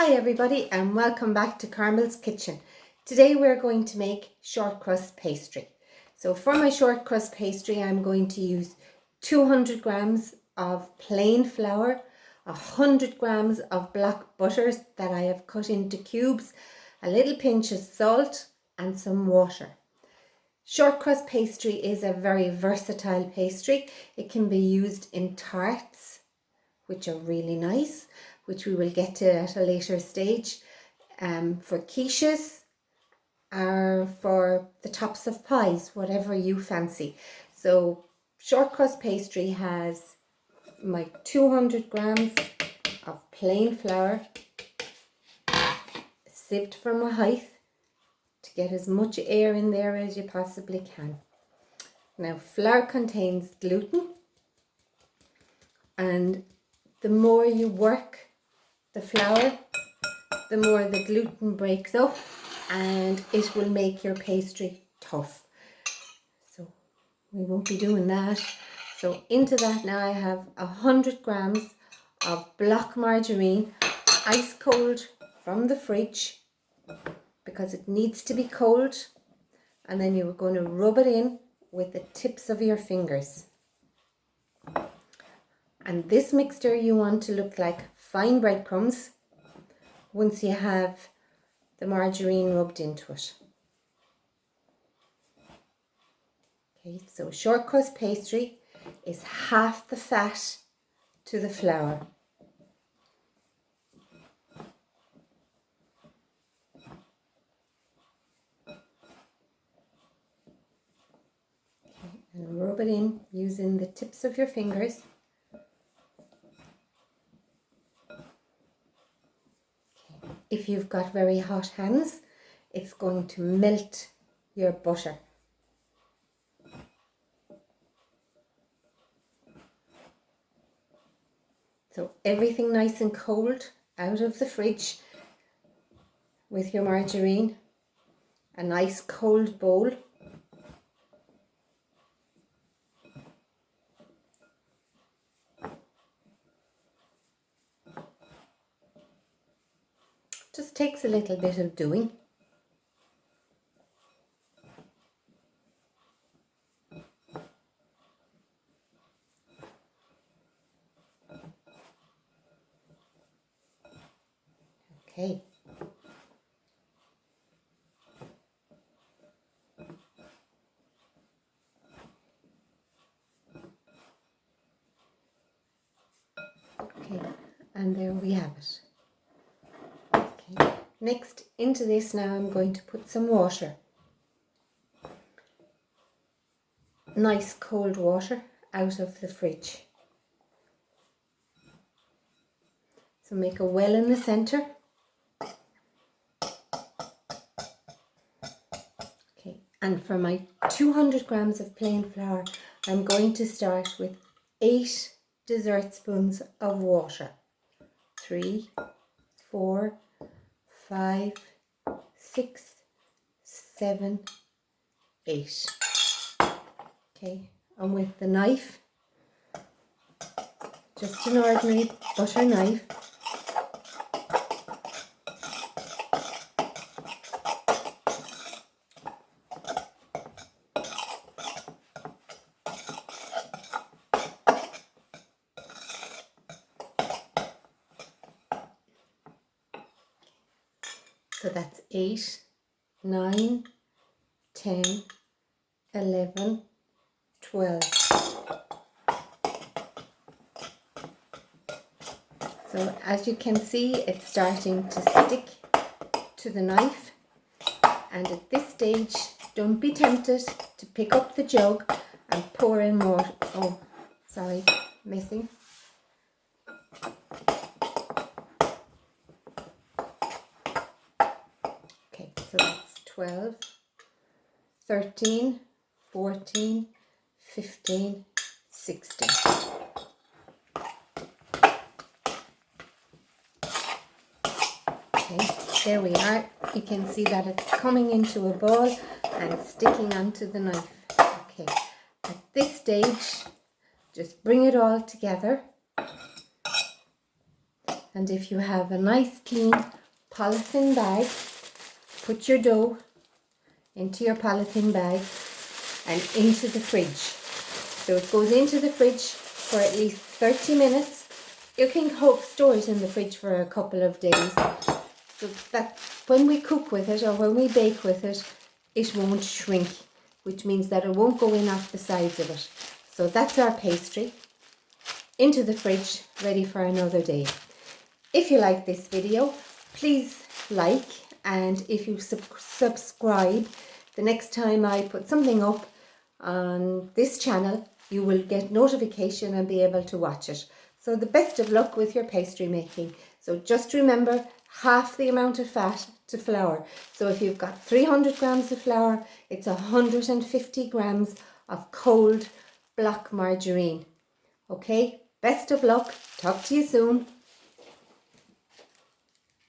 Hi everybody and welcome back to Carmel's Kitchen. Today we're going to make short crust pastry. So for my short crust pastry I'm going to use 200 grams of plain flour, 100 grams of black butter that I have cut into cubes, a little pinch of salt and some water. Short crust pastry is a very versatile pastry. It can be used in tarts, which are really nice, which we will get to at a later stage, for quiches or for the tops of pies, whatever you fancy. So short crust pastry has my 200 grams of plain flour, sieved from a height to get as much air in there as you possibly can. Now flour contains gluten, and the more you work the flour, the more the gluten breaks up and it will make your pastry tough. So we won't be doing that. So into that now I have 100 grams of block margarine, ice cold from the fridge, because it needs to be cold, and then you're going to rub it in with the tips of your fingers. And this mixture you want to look like fine breadcrumbs once you have the margarine rubbed into it. Okay, so short crust pastry is half the fat to the flour. Okay, and rub it in using the tips of your fingers. If you've got very hot hands, it's going to melt your butter. So everything nice and cold out of the fridge with your margarine, a nice cold bowl. Just takes a little bit of doing. Okay. Okay, and there we have it. Okay. Next, into this now I'm going to put some water. Nice cold water out of the fridge. So make a well in the centre. Okay, and for my 200 grams of plain flour, I'm going to start with 8 dessert spoons of water. 3, 4, 5, 6, 7, 8. Okay, and with the knife, just an ordinary butter knife, so that's 8, 9, 10, 11, 12. So as you can see, it's starting to stick to the knife, and at this stage don't be tempted to pick up the jug and pour in more. Oh, sorry, missing. Okay, so that's 12, 13, 14, 15, 16. Okay, there we are. You can see that it's coming into a ball and sticking onto the knife. Okay, at this stage, just bring it all together And if you have a nice clean polythene bag, put your dough into your polythene bag and into the fridge. So it goes into the fridge for at least 30 minutes. You can store it in the fridge for a couple of days, so that when we cook with it or when we bake with it, it won't shrink, which means that it won't go in off the sides of it. So that's our pastry into the fridge, ready for another day. If you like this video, please like, and if you subscribe, the next time I put something up on this channel, you will get notification and be able to watch it. So the best of luck with your pastry making. So just remember, half the amount of fat to flour. So if you've got 300 grams of flour, it's 150 grams of cold block margarine. Okay, best of luck. Talk to you soon.